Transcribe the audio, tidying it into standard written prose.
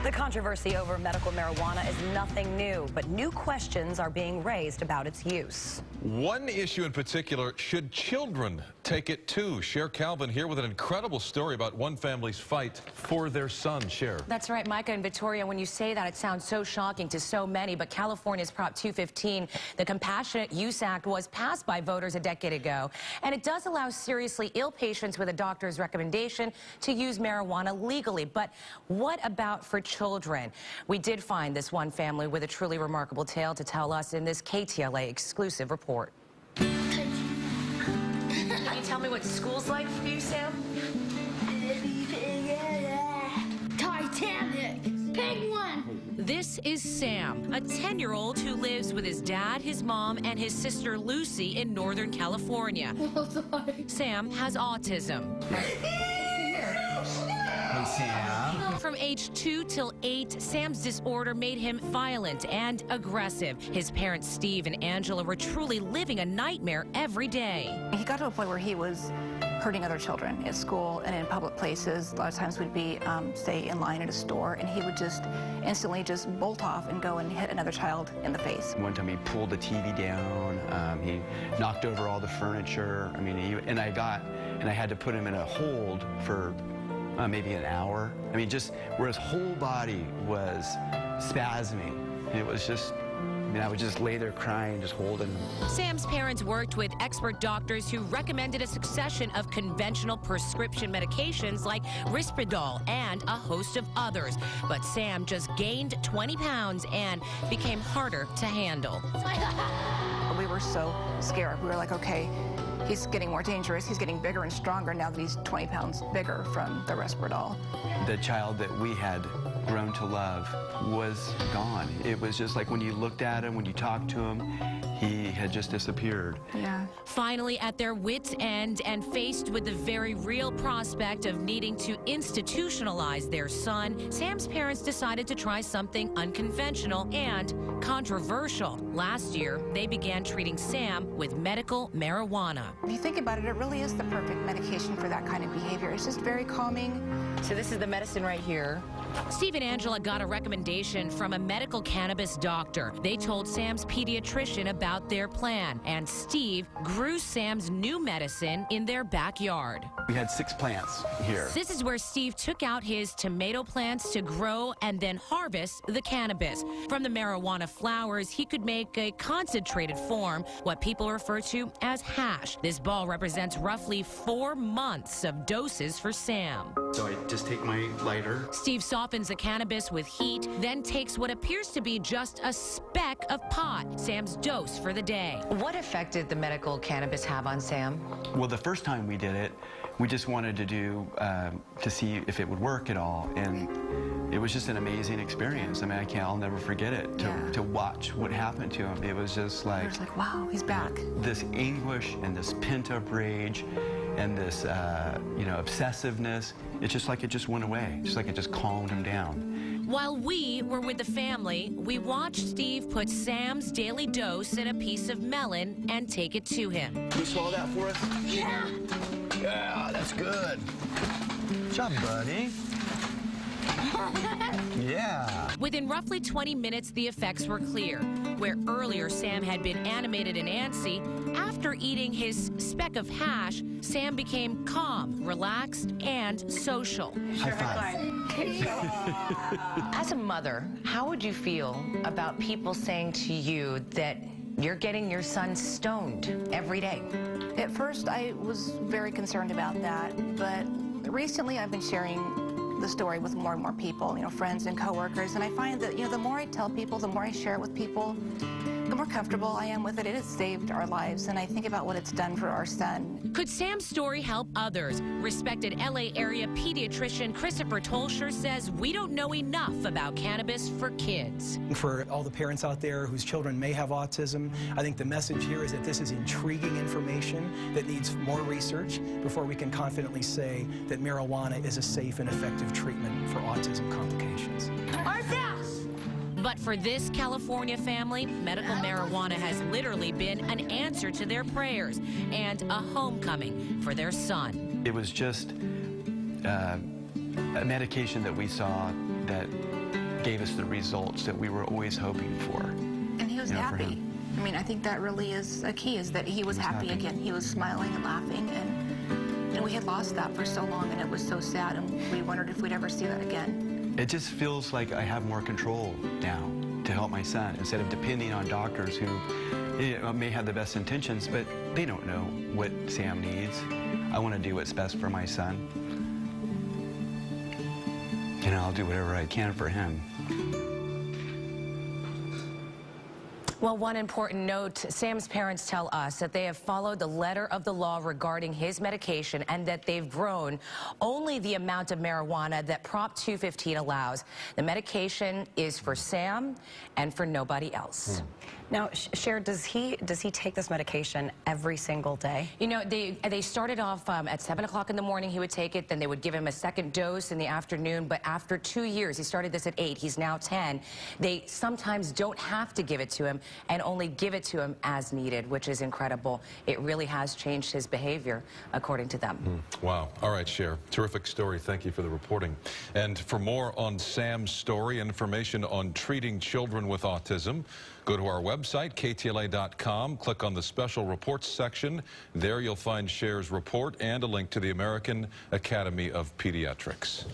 The controversy over medical marijuana is nothing new, but new questions are being raised about its use. One issue in particular, should children take it too? Cher Calvin here with an incredible story about one family's fight for their son. Cher. That's right, Micah and Victoria. When you say that, it sounds so shocking to so many, but California's Prop 215, the Compassionate Use Act, was passed by voters a decade ago, and it does allow seriously ill patients with a doctor's recommendation to use marijuana legally. But what about for children? We did find this one family with a truly remarkable tale to tell us in this KTLA exclusive report. Can you tell me what school's like for you, Sam? Titanic! Big one! This is Sam, a 10-year-old who lives with his dad, his mom, and his sister Lucy in Northern California. Sam has autism. Hey, Sam. From age 2 till 8, Sam's disorder made him violent and aggressive. His parents, Steve and Angela, were truly living a nightmare every day. He got to a point where he was hurting other children at school and in public places. A lot of times we'd be, say, in line at a store, and he would just instantly just bolt off and go and hit another child in the face. One time he pulled the TV down. He knocked over all the furniture. I mean, I had to put him in a hold for maybe an hour. I mean, just where his whole body was spasming. And it was just, I would just lay there crying, just holding him. Sam's parents worked with expert doctors who recommended a succession of conventional prescription medications like Risperdal and a host of others. But Sam just gained 20 pounds and became harder to handle. We were so scared. We were like, okay, he's getting more dangerous. He's getting bigger and stronger now that he's 20 pounds bigger from the Risperdal. The child that we had grown to love was gone. It was just like when you looked at him, when you talked to him, he had just disappeared. Yeah. Finally, at their wits' end and faced with the very real prospect of needing to institutionalize their son, Sam's parents decided to try something unconventional and controversial. Last year, they began treating Sam with medical marijuana. If you think about it, it really is the perfect medication for that kind of behavior. It's just very calming. So this is the medicine right here. Steve and Angela got a recommendation from a medical cannabis doctor. They told Sam's pediatrician about their plan, and Steve grew Sam's new medicine in their backyard. We had 6 plants here. This is where Steve took out his tomato plants to grow and then harvest the cannabis. From the marijuana flowers, he could make a concentrated form, what people refer to as hash. This ball represents roughly 4 months of doses for Sam. So I just take my lighter. Steve softens the cannabis with heat, then takes what appears to be just a speck of pot, Sam's dose for the day. What effect did the medical cannabis have on Sam? Well, the first time we did it, we just wanted to do, to see if it would work at all. And it was just an amazing experience. I mean, I'll never forget it, to watch what happened to him. It was just like, wow, he's back. This anguish and this pent-up rage and this, obsessiveness. It's just like it just went away. Just like it just calmed him down. While we were with the family, we watched Steve put Sam's daily dose in a piece of melon and take it to him. Can you swallow that for us? Yeah. Yeah, that's good. Good job, buddy. Yeah. Within roughly 20 minutes, the effects were clear. Where earlier Sam had been animated and antsy, after eating his speck of hash, Sam became calm, relaxed, and social. High five. As a mother, how would you feel about people saying to you that you're getting your son stoned every day? At first, I was very concerned about that, but recently I've been sharing the story with more and more people, friends and coworkers, and I find that, the more I tell people, the more I share it with people, the more comfortable I am with it. It has saved our lives, and I think about what it's done for our son. Could Sam's story help others? Respected LA area pediatrician Christopher Tolsher says we don't know enough about cannabis for kids. For all the parents out there whose children may have autism, I think the message here is that this is intriguing information that needs more research before we can confidently say that marijuana is a safe and effective treatment for autism complications. But for this California family, medical marijuana has literally been an answer to their prayers and a homecoming for their son. It was just a medication that we saw that gave us the results that we were always hoping for. And he was happy. I mean, I think that really is a key, is that he was happy again. He was smiling and laughing, and we had lost that for so long, and it was so sad, and we wondered if we'd ever see that again. It just feels like I have more control now to help my son, instead of depending on doctors who may have the best intentions, but they don't know what Sam needs. I want to do what's best for my son, and I'll do whatever I can for him. Well, one important note, Sam's parents tell us that they have followed the letter of the law regarding his medication and that they've grown only the amount of marijuana that Prop 215 allows. The medication is for Sam and for nobody else. Now, Cher, does he take this medication every single day? You know, they started off at 7 o'clock in the morning. He would take it. Then they would give him a second dose in the afternoon. But after 2 years, he started this at 8. He's now 10. They sometimes don't have to give it to him and only give it to him as needed, which is incredible. It really has changed his behavior, according to them. Wow. All right, Cher. Terrific story. Thank you for the reporting. And for more on Sam's story, information on treating children with autism, go to our website, ktla.com. Click on the special reports section. There you'll find Cher's report and a link to the American Academy of Pediatrics.